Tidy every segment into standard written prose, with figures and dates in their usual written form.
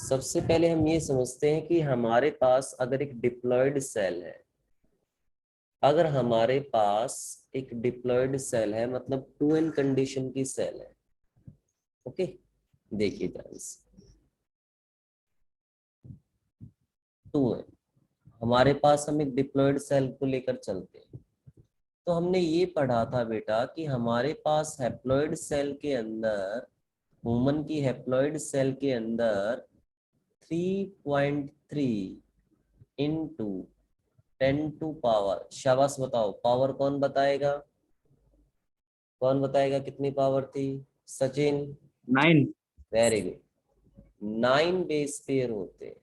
सबसे पहले हम ये समझते हैं कि हमारे पास अगर एक डिप्लॉयड सेल है, अगर हमारे पास एक डिप्लॉयड सेल है मतलब 2n कंडीशन की सेल है। ओके, देखिए ध्यान से 2n, हमारे पास हम एक डिप्लॉयड सेल को लेकर चलते हैं। तो हमने ये पढ़ा था बेटा कि हमारे पास हैप्लॉयड सेल के अंदर, ह्यूमन की हैप्लॉयड सेल के अंदर 3.3 इंटू 10 टू पावर, शाबाश बताओ पावर कौन बताएगा, कौन बताएगा कितनी पावर थी? Sachin. 9। Very good, 9 base pair होते हैं।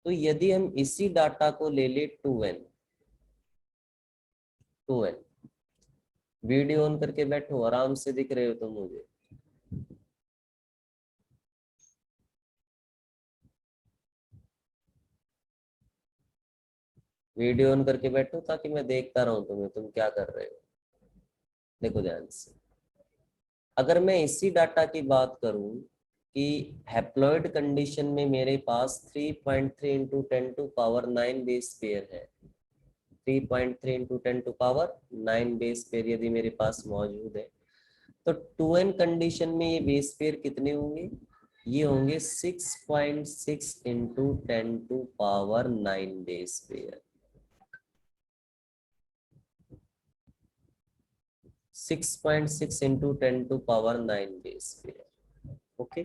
तो यदि हम इसी डाटा को ले ले 2n, वीडियो ऑन करके बैठो, आराम से दिख रहे हो तो मुझे। वीडियो ऑन करके बैठो ताकि मैं देखता रहूं तुम्हें, तुम क्या कर रहे हो। देखो ध्यान से, अगर मैं इसी डाटा की बात करूं कि हैप्लॉइड कंडीशन में मेरे पास 3.3 into 10 to power 9 base pair है, 3.3 into 10 to power 9 base pair यदि मेरे पास मौजूद है, तो 2n कंडीशन में ये बेस पेयर कितने होंगे? ये होंगे 6.6 into 10 to power 9 base pair, 6.6 into 10 to power 9 base pair. Okay,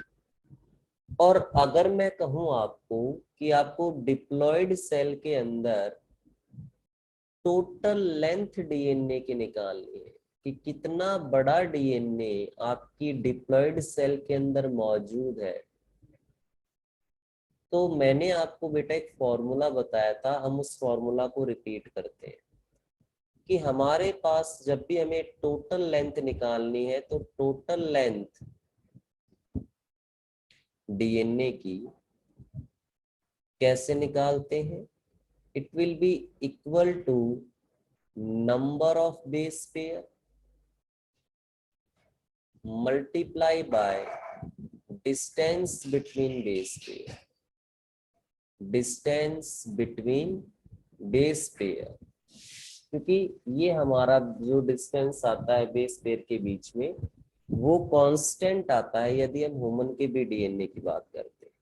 और अगर मैं कहूं आपको कि आपको डिप्लॉयड सेल के अंदर टोटल लेंथ डीएनए की निकालनी है कि कितना बड़ा डीएनए आपकी डिप्लॉयड सेल के अंदर मौजूद है, तो मैंने आपको बेटा एक फॉर्मूला बताया था, हम उस फॉर्मूला को रिपीट करते हैं कि हमारे पास जब भी हमें टोटल लेंथ निकालनी है तो टोटल लेंथ डीएनए की कैसे निकालते हैं? It will be equal to number of base pair multiply by distance between base pair, distance between base pair, क्योंकि ये हमारा जो डिस्टेंस आता है बेस पेयर के बीच में वो कांस्टेंट आता है यदि हम ह्यूमन के भी डीएनए की बात करते हैं।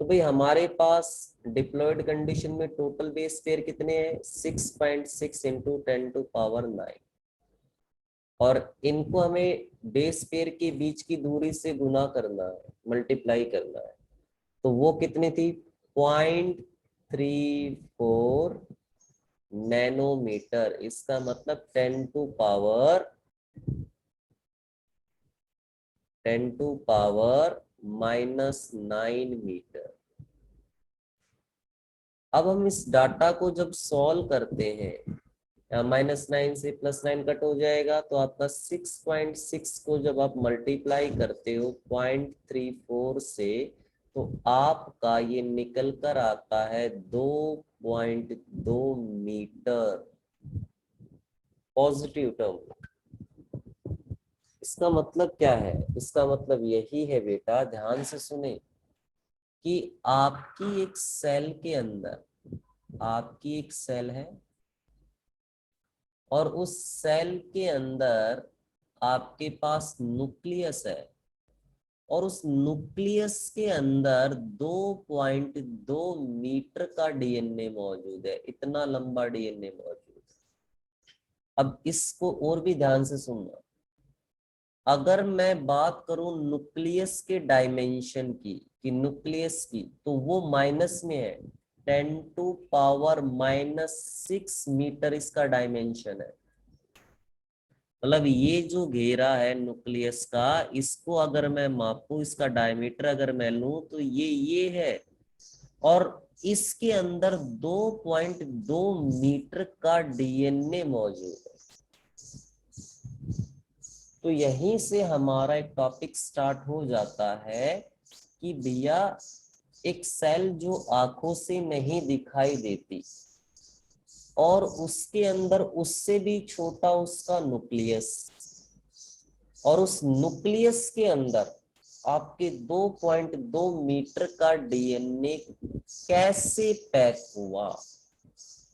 तो भाई हमारे पास डिप्लॉयड कंडीशन में टोटल बेस पेयर कितने हैं? 6.6 इंटू 10 टू पावर 9, और इनको हमें बेस पेयर के बीच की दूरी से गुना करना है, मल्टीप्लाई करना है, तो वो कितनी थी? 0.34 नैनोमीटर। इसका मतलब 10 टू पावर -9 मीटर। अब हम इस डाटा को जब सॉल्व करते हैं, -9 से +9 कट हो जाएगा, तो आपका 6.6 को जब आप मल्टीप्लाई करते हो 0.34 से, तो आपका ये निकल कर आता है 2.2 मीटर पॉजिटिव टर्म। इसका मतलब क्या है? इसका मतलब यही है बेटा, ध्यान से सुने, कि आपकी एक सेल के अंदर, आपकी एक सेल है और उस सेल के अंदर आपके पास न्यूक्लियस है, और उस न्यूक्लियस के अंदर 2.2 मीटर का डीएनए मौजूद है, इतना लंबा डीएनए मौजूद है। अब इसको और भी ध्यान से सुनना, अगर मैं बात करूं न्यूक्लियस के डायमेंशन की, कि न्यूक्लियस की, तो वो माइनस में है, 10 टू पावर -6 मीटर इसका डायमेंशन है। मतलब ये जो घेरा है न्यूक्लियस का, इसको अगर मैं मापूं, इसका डायमीटर अगर मैं लूं, तो ये है, और इसके अंदर 2.2 मीटर का डीएनए मौजूद है। तो यहीं से हमारा एक टॉपिक स्टार्ट हो जाता है कि भैया एक सेल जो आंखों से नहीं दिखाई देती और उसके अंदर उससे भी छोटा उसका न्यूक्लियस, और उस न्यूक्लियस के अंदर आपके 2.2 मीटर का डीएनए कैसे पैक हुआ।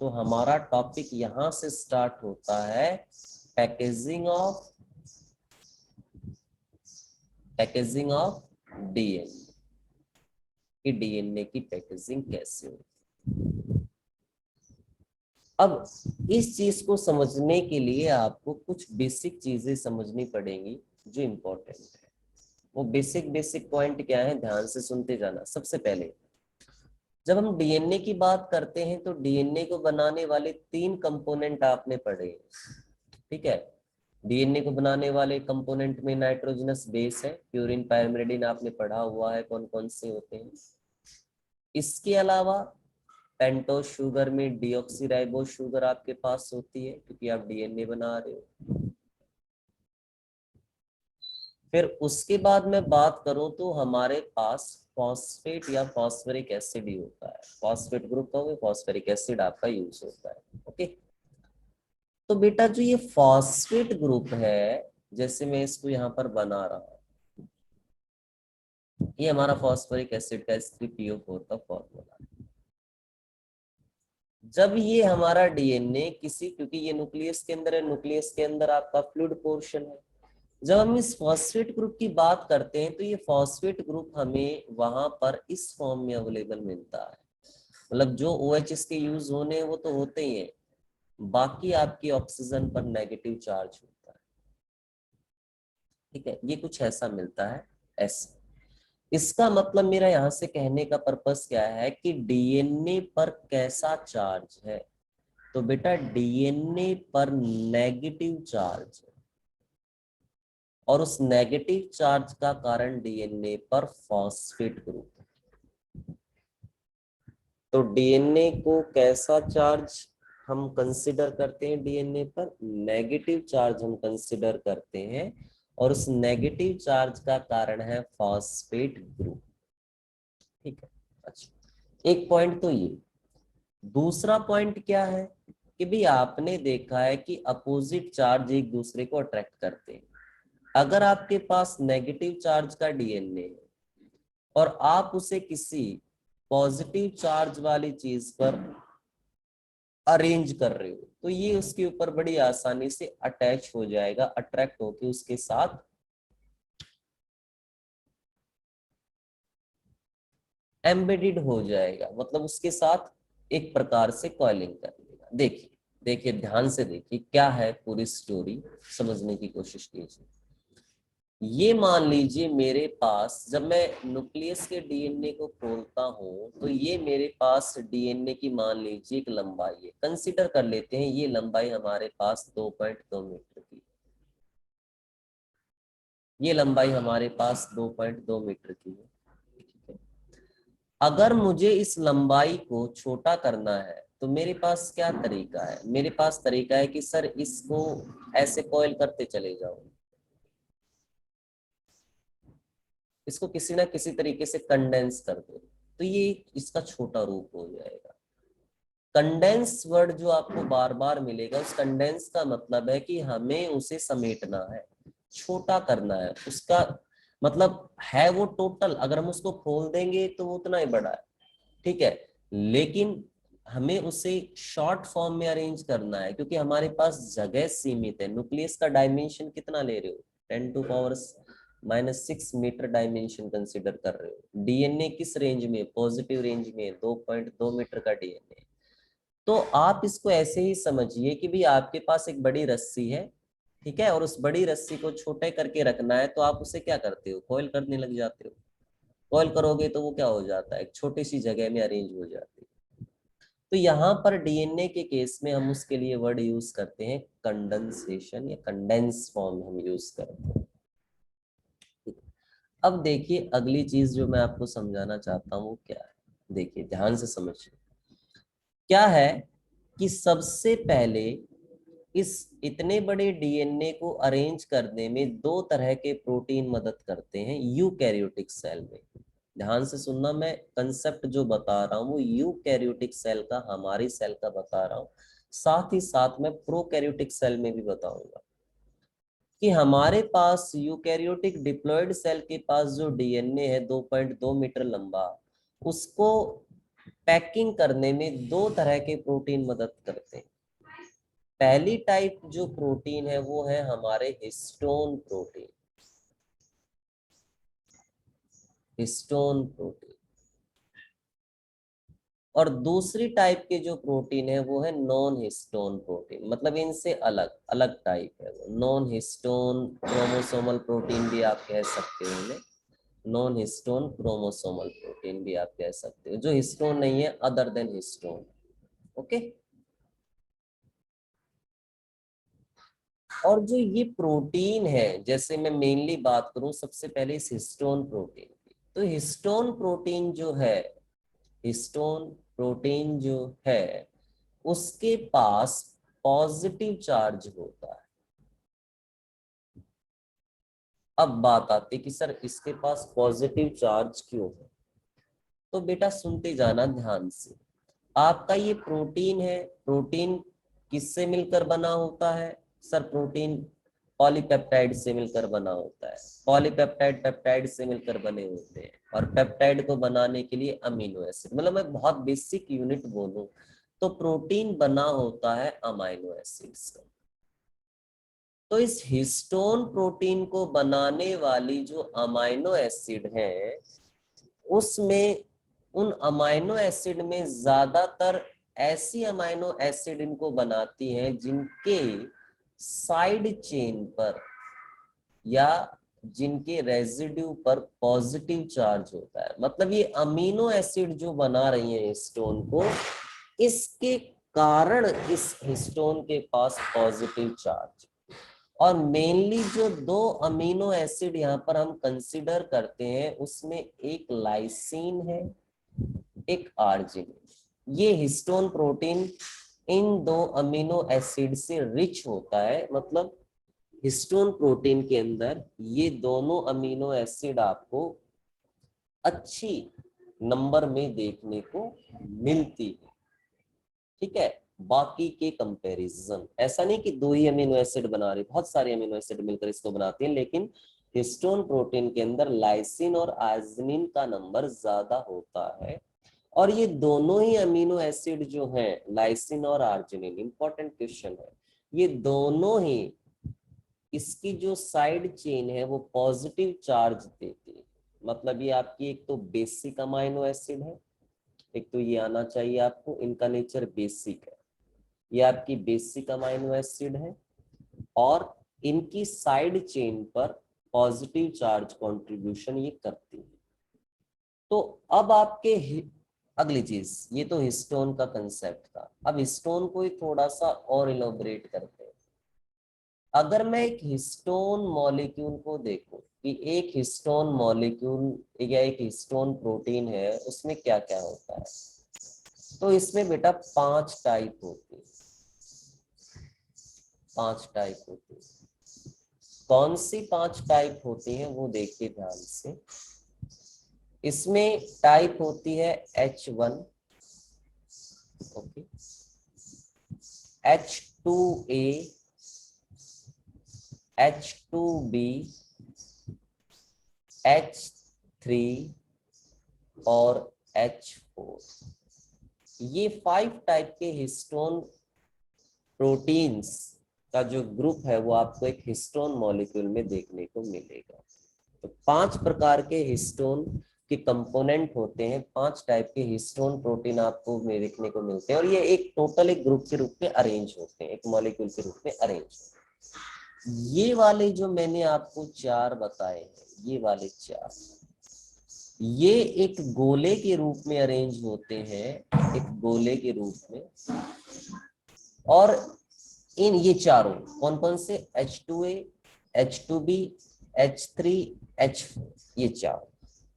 तो हमारा टॉपिक यहां से स्टार्ट होता है, पैकेजिंग ऑफ डीएनए, कि डीएनए की पैकेजिंग कैसे होती। अब इस चीज को समझने के लिए आपको कुछ बेसिक चीजें समझनी पड़ेंगी जो इम्पोर्टेंट है। वो बेसिक पॉइंट क्या है, ध्यान से सुनते जाना। सबसे पहले जब हम डीएनए की बात करते हैं तो डीएनए को बनाने वाले 3 कंपोनेंट आपने पढ़े, ठीक है। डीएनए को बनाने वाले कंपोनेंट में नाइट्रोजनस बेस है, प्यूरिन पायरिमिडिन आपने पढ़ा हुआ है कौन कौन से होते हैं। इसके अलावा पेंटोस शुगर में डीऑक्सीराइबोस शुगर आपके पास होती है क्योंकि आप डीएनए बना रहे हो। फिर उसके बाद मैं बात करूं तो हमारे पास फॉस्फेट या फॉस्फरिक एसिड ही होता है। फॉस्फेट ग्रुप में फॉस्फरिक एसिड आपका यूज होता है। ओके, तो बेटा जो ये फॉस्फेट ग्रुप है, जैसे मैं इसको यहाँ पर बना रहा हूँ, ये हमारा फॉस्फरिक एसिड का H3PO4 का फॉर्मूला है। जब ये हमारा डीएनए किसी, क्योंकि ये न्यूक्लियस के अंदर है, न्यूक्लियस के अंदर आपका फ्लूइड पोर्शन है, जब हम इस फॉस्फेट ग्रुप की बात करते हैं तो ये फॉस्फेट ग्रुप हमें वहां पर इस फॉर्म में अवेलेबल मिलता है। मतलब जो OH के यूज होने हैं वो तो होते ही हैं, बाकी आपकी ऑक्सीजन पर नेगेटिव चार्ज होता है, ठीक है। ये कुछ ऐसा मिलता है ऐसे। इसका मतलब मेरा यहां से कहने का पर्पस क्या है कि डीएनए पर कैसा चार्ज है। तो बेटा डीएनए पर नेगेटिव चार्ज है, और उस नेगेटिव चार्ज का कारण डीएनए पर फॉस्फेट ग्रुप है। तो डीएनए को कैसा चार्ज हम कंसिडर करते हैं, डीएनए पर नेगेटिव चार्ज हम कंसिडर करते हैं, और उस नेगेटिव चार्ज का कारण है फॉस्फेट ग्रुप, ठीक है। अच्छा, एक पॉइंट तो ये। दूसरा पॉइंट क्या है कि भी आपने देखा है कि अपोजिट चार्ज एक दूसरे को अट्रैक्ट करते हैं। अगर आपके पास नेगेटिव चार्ज का डीएनए है और आप उसे किसी पॉजिटिव चार्ज वाली चीज पर अरेंज कर रहे हो तो ये उसके ऊपर बड़ी आसानी से अटैच हो जाएगा, अट्रैक्ट होके उसके साथ एम्बेडेड हो जाएगा, मतलब उसके साथ एक प्रकार से कॉइलिंग कर लेगा। देखिए देखिए ध्यान से देखिए क्या है पूरी स्टोरी, समझने की कोशिश कीजिए। ये मान लीजिए मेरे पास, जब मैं न्यूक्लियस के डीएनए को खोलता हूं तो ये मेरे पास डीएनए की मान लीजिए एक लंबाई है, कंसीडर कर लेते हैं ये लंबाई हमारे पास 2.2 मीटर की, ये लंबाई हमारे पास 2.2 मीटर की है, ठीक है। अगर मुझे इस लंबाई को छोटा करना है तो मेरे पास क्या तरीका है, मेरे पास तरीका है कि सर इसको ऐसे कॉइल करते चले जाओ, इसको किसी ना किसी तरीके से कंडेंस कर दो, तो ये इसका छोटा रूप हो जाएगा। कंडेंस वर्ड जो आपको बार बार मिलेगा, उस कंडेंस का मतलब है कि हमें उसे समेटना है, छोटा करना है। उसका मतलब है वो टोटल, अगर हम उसको खोल देंगे तो वो उतना ही बड़ा है, ठीक है। लेकिन हमें उसे शॉर्ट फॉर्म में अरेंज करना है क्योंकि हमारे पास जगह सीमित है। न्यूक्लियस का डायमेंशन कितना ले रहे हो, 10⁻⁻⁶ मीटर डायमेंशन कंसिडर कर रहे हो। डीएनए किस रेंज में, पॉजिटिव रेंज में, 2.2 मीटर का डीएनए। तो आप इसको ऐसे ही समझिए कि भी आपके पास एक बड़ी रस्सी है, ठीक है, और उस बड़ी रस्सी को छोटे करके रखना है तो आप उसे क्या करते हो, कॉइल करने लग जाते हो। कॉइल करोगे तो वो क्या हो जाता है, एक छोटी सी जगह में अरेंज हो जाती है। तो यहाँ पर डीएनए के केस में हम उसके लिए वर्ड यूज करते हैं कंडेंसेशन, या कंडेंस फॉर्म हम यूज करते हैं। अब देखिए अगली चीज जो मैं आपको समझाना चाहता हूँ वो क्या है, देखिए ध्यान से समझिए। क्या है कि सबसे पहले इस इतने बड़े डीएनए को अरेंज करने में 2 तरह के प्रोटीन मदद करते हैं यूकैरियोटिक सेल में। ध्यान से सुनना, मैं कंसेप्ट जो बता रहा हूँ वो यूकैरियोटिक सेल का, हमारी सेल का बता रहा हूँ, साथ ही साथ मैं प्रोकैरियोटिक सेल में भी बताऊंगा। कि हमारे पास यूकैरियोटिक डिप्लॉयड सेल के पास जो डीएनए है 2.2 मीटर लंबा, उसको पैकिंग करने में दो तरह के प्रोटीन मदद करते हैं। पहली टाइप जो प्रोटीन है वो है हमारे हिस्टोन प्रोटीन, हिस्टोन प्रोटीन। और दूसरी टाइप के जो प्रोटीन है वो है नॉन हिस्टोन प्रोटीन, मतलब इनसे अलग अलग टाइप है वो। नॉन हिस्टोन क्रोमोसोमल प्रोटीन भी आप कह सकते हो इन्हें, नॉन हिस्टोन क्रोमोसोमल प्रोटीन भी आप कह सकते हो, जो हिस्टोन नहीं है, अदर देन हिस्टोन। ओके। और जो ये प्रोटीन है, जैसे मैं मेनली बात करूं सबसे पहले इस हिस्टोन प्रोटीन की, तो हिस्टोन प्रोटीन जो है, हिस्टोन प्रोटीन जो है उसके पास पॉजिटिव चार्ज होता है। अब बात आती है कि सर इसके पास पॉजिटिव चार्ज क्यों है, तो बेटा सुनते जाना ध्यान से। आपका ये प्रोटीन है, प्रोटीन किससे मिलकर बना होता है? सर प्रोटीन पॉलीपेप्टाइड से मिलकर बना होता है। पॉलीपेप्टाइड पेप्टाइड से मिलकर बने होते हैं, और पेप्टाइड को बनाने के लिए अमीनो एसिड, मतलब मैं बहुत बेसिक यूनिट बोलूं तो प्रोटीन बना होता है अमीनो एसिड्स का। तो इस हिस्टोन प्रोटीन को बनाने वाली जो अमीनो एसिड है, उसमें उन अमीनो एसिड में ज्यादातर ऐसी अमीनो एसिड इनको बनाती हैं जिनके साइड चेन पर या जिनके रेजिड्यू पर पॉजिटिव चार्ज होता है। मतलब ये अमीनो एसिड जो बना रही है हिस्टोन को, इसके कारण इस हिस्टोन के पास पॉजिटिव चार्ज। और मेनली जो दो अमीनो एसिड यहाँ पर हम कंसीडर करते हैं, उसमें एक लाइसीन है, एक आर्जिनिन। ये हिस्टोन प्रोटीन इन दो अमीनो एसिड से रिच होता है, मतलब हिस्टोन प्रोटीन के अंदर ये दोनों अमीनो एसिड आपको अच्छी नंबर में देखने को मिलती है। ठीक है, बाकी के कंपैरिजन, ऐसा नहीं कि दो ही अमीनो एसिड बना रही, बहुत सारे अमीनो एसिड मिलकर इसको बनाती हैं, लेकिन हिस्टोन प्रोटीन के अंदर लाइसिन और आर्जिनिन का नंबर ज्यादा होता है। और ये दोनों ही अमीनो एसिड जो हैं, लाइसिन और आर्जिनिन, इंपॉर्टेंट क्वेश्चन है, ये दोनों ही इसकी जो साइड चेन है वो पॉजिटिव चार्ज देती है। मतलब ये आपकी एक तो बेसिक अमीनो एसिड है, एक तो ये आना चाहिए आपको, इनका नेचर बेसिक है, ये आपकी बेसिक अमीनो एसिड है, और इनकी साइड चेन पर पॉजिटिव चार्ज कंट्रीब्यूशन ये करती है। तो अब आपके अगली चीज, ये तो हिस्टोन का कंसेप्ट था। अब हिस्टोन को ही थोड़ा सा और इलोबरेट करते हैं। अगर मैं एक हिस्टोन मॉलिक्यूल को देखूं कि एक हिस्टोन मॉलिक्यूल या एक हिस्टोन प्रोटीन है, उसमें क्या क्या होता है, तो इसमें बेटा 5 टाइप होती है। 5 टाइप होती है। कौन सी 5 टाइप होती हैं वो देखिए ध्यान से। इसमें टाइप होती है H1, okay, H2A, H2B, H3 और H4। ये 5 टाइप के हिस्टोन प्रोटीन्स का जो ग्रुप है वो आपको एक हिस्टोन मॉलिक्यूल में देखने को मिलेगा। तो 5 प्रकार के हिस्टोन के कंपोनेंट होते हैं, 5 टाइप के हिस्टोन प्रोटीन आपको देखने को मिलते हैं, और ये एक टोटल एक ग्रुप के रूप में अरेंज होते हैं, एक मॉलिक्यूल के रूप में अरेंज होते हैं। ये वाले जो मैंने आपको 4 बताए हैं, ये वाले 4, ये एक गोले के रूप में अरेंज होते हैं, एक गोले के रूप में। और इन ये चारों कौन कौन से, H2A, H2B, H3, H4, ये चारों।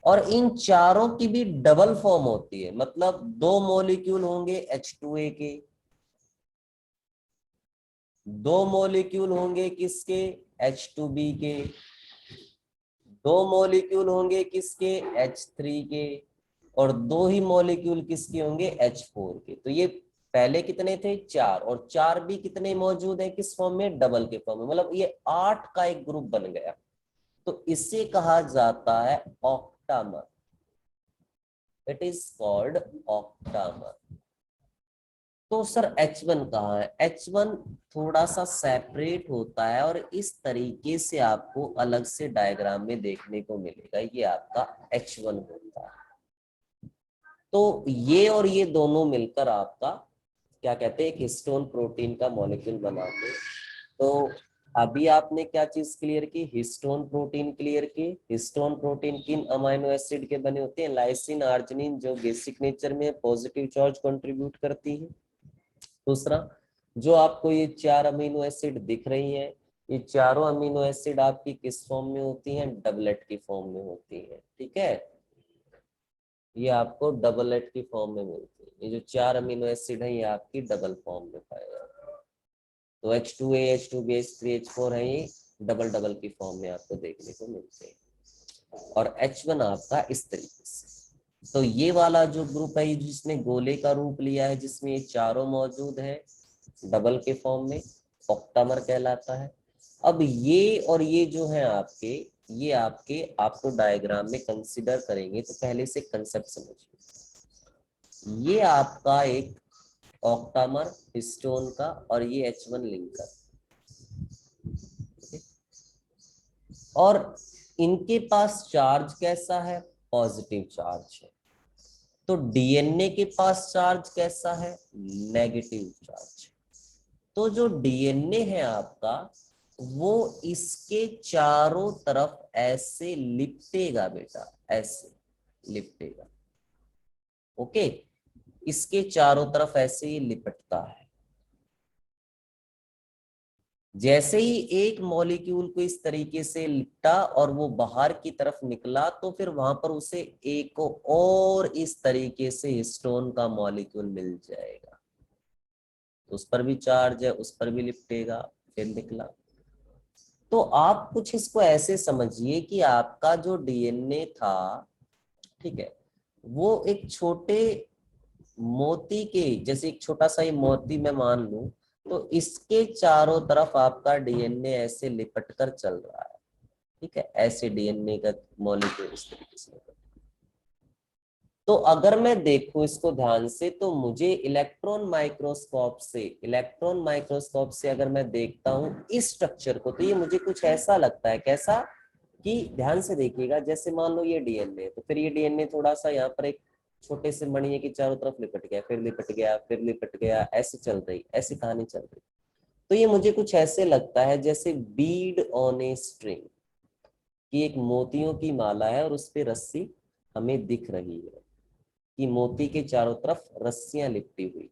और इन चारों की भी डबल फॉर्म होती है, मतलब 2 मॉलिक्यूल होंगे H2A के, 2 मॉलिक्यूल होंगे किसके, H2B के, 2 मॉलिक्यूल होंगे किसके, H3 के, और 2 ही मॉलिक्यूल किसके होंगे, H4 के। तो ये पहले कितने थे 4, और 4 भी कितने मौजूद है किस फॉर्म में, डबल के फॉर्म में, मतलब ये 8 का एक ग्रुप बन गया। तो इसे कहा जाता है octamer, it is called octamer. तो सर H1 कहाँ है, H1 थोड़ा सा सेपरेट होता है और इस तरीके से आपको अलग से डायग्राम में देखने को मिलेगा, ये आपका H1 होता है। तो ये और ये दोनों मिलकर आपका क्या कहते हैं, एक हिस्टोन प्रोटीन का मॉलिक्यूल बनाते हैं। तो अभी आपने क्या चीज क्लियर की, हिस्टोन प्रोटीन क्लियर की। हिस्टोन प्रोटीन किन अमाइनो एसिड के बने होते हैं, लाइसिन आर्जिनिन, जो बेसिक नेचर में पॉजिटिव चार्ज कंट्रीब्यूट करती है। दूसरा, जो आपको ये 4 अमीनो एसिड दिख रही हैं, ये चारों अमीनो एसिड आपकी किस फॉर्म में होती हैं, डबलेट की फॉर्म में होती है। ठीक है, ये आपको डबलेट की फॉर्म में मिलती है। ये जो 4 अमीनो एसिड है ये आपकी डबल फॉर्म में पाए जाते हैं। तो H2A, H2B, H3, H4 है, ये डबल डबल की फॉर्म में आपको देखने को मिलते हैं। और H1 आपका इस तरीके से। तो ये वाला जो ग्रुप है जिसने गोले का रूप लिया है, जिसमें ये चारों मौजूद है डबल के फॉर्म में, ऑक्टामर कहलाता है। अब ये और ये जो है आपके, ये आपके आपको डायग्राम में कंसीडर करेंगे तो पहले से कंसेप्ट समझिए। ये आपका एक ऑक्टामर हिस्टोन का, और ये H1 लिंकर, और इनके पास चार्ज कैसा है, पॉजिटिव चार्ज है। तो डीएनए के पास चार्ज कैसा है, नेगेटिव चार्ज। तो जो डीएनए है आपका, वो इसके चारों तरफ ऐसे लिपटेगा बेटा, ऐसे लिपटेगा। ओके, इसके चारों तरफ ऐसे ही लिपटता है। जैसे ही एक मॉलिक्यूल को इस तरीके से लिपटा और वो बाहर की तरफ निकला, तो फिर वहां पर उसे एक और इस तरीके से हिस्टोन का मॉलिक्यूल मिल जाएगा। उस पर भी चार्ज है, उस पर भी लिपटेगा, फिर निकला। तो आप कुछ इसको ऐसे समझिए कि आपका जो डीएनए था, ठीक है, वो एक छोटे मोती के जैसे, एक छोटा सा ही मोती मैं मान लूं, तो इसके चारों तरफ आपका डीएनए ऐसे लिपट कर चल रहा है। ठीक है, ऐसे डीएनए का मॉलिक्यूल इस तरीके से। तो अगर मैं देखूं इसको ध्यान से, तो मुझे इलेक्ट्रॉन माइक्रोस्कोप से अगर मैं देखता हूं इस स्ट्रक्चर को, तो ये मुझे कुछ ऐसा लगता है, कैसा, कि ध्यान से देखिएगा, जैसे मान लो ये डीएनए, तो फिर ये डीएनए थोड़ा सा यहाँ पर एक छोटे से मणिये की चारों तरफ लिपट गया, फिर लिपट गया, फिर लिपट गया, ऐसे चल रही, ऐसी कहानी चल रही। तो ये मुझे कुछ ऐसे लगता है जैसे बीड ऑन ए स्ट्रिंग, कि एक मोतियों की माला है और उस पे रस्सी हमें दिख रही है, कि मोती के चारों तरफ रस्सियां लिपटी हुई।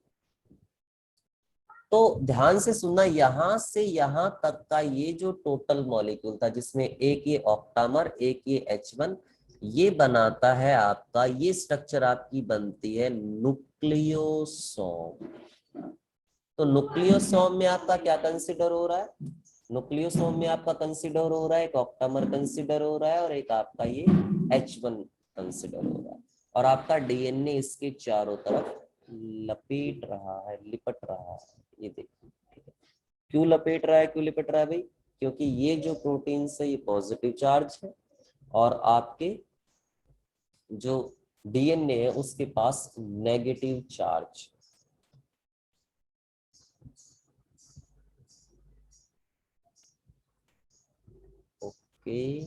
तो ध्यान से सुनना, यहां से यहां तक का ये जो टोटल मॉलिक्यूल था, जिसमें एक ये ऑक्टामर, एक ये H1, ये बनाता है आपका, ये स्ट्रक्चर आपकी बनती है न्यूक्लियोसोम। तो न्यूक्लियोसोम में आपका क्या कंसिडर हो रहा है, न्यूक्लियोसोम में आपका कंसिडर हो रहा है एक ऑक्टामर कंसिडर हो रहा है, और एक आपका ये H1 कंसिडर हो रहा है, और आपका डीएनए इसके चारों तरफ लपेट रहा है, लिपट रहा है। ये देखिए, क्यों लपेट रहा है, क्यों लिपट रहा है भाई, क्योंकि ये जो प्रोटीन है ये पॉजिटिव चार्ज है, और आपके जो डीएनए है उसके पास नेगेटिव चार्ज। ओके,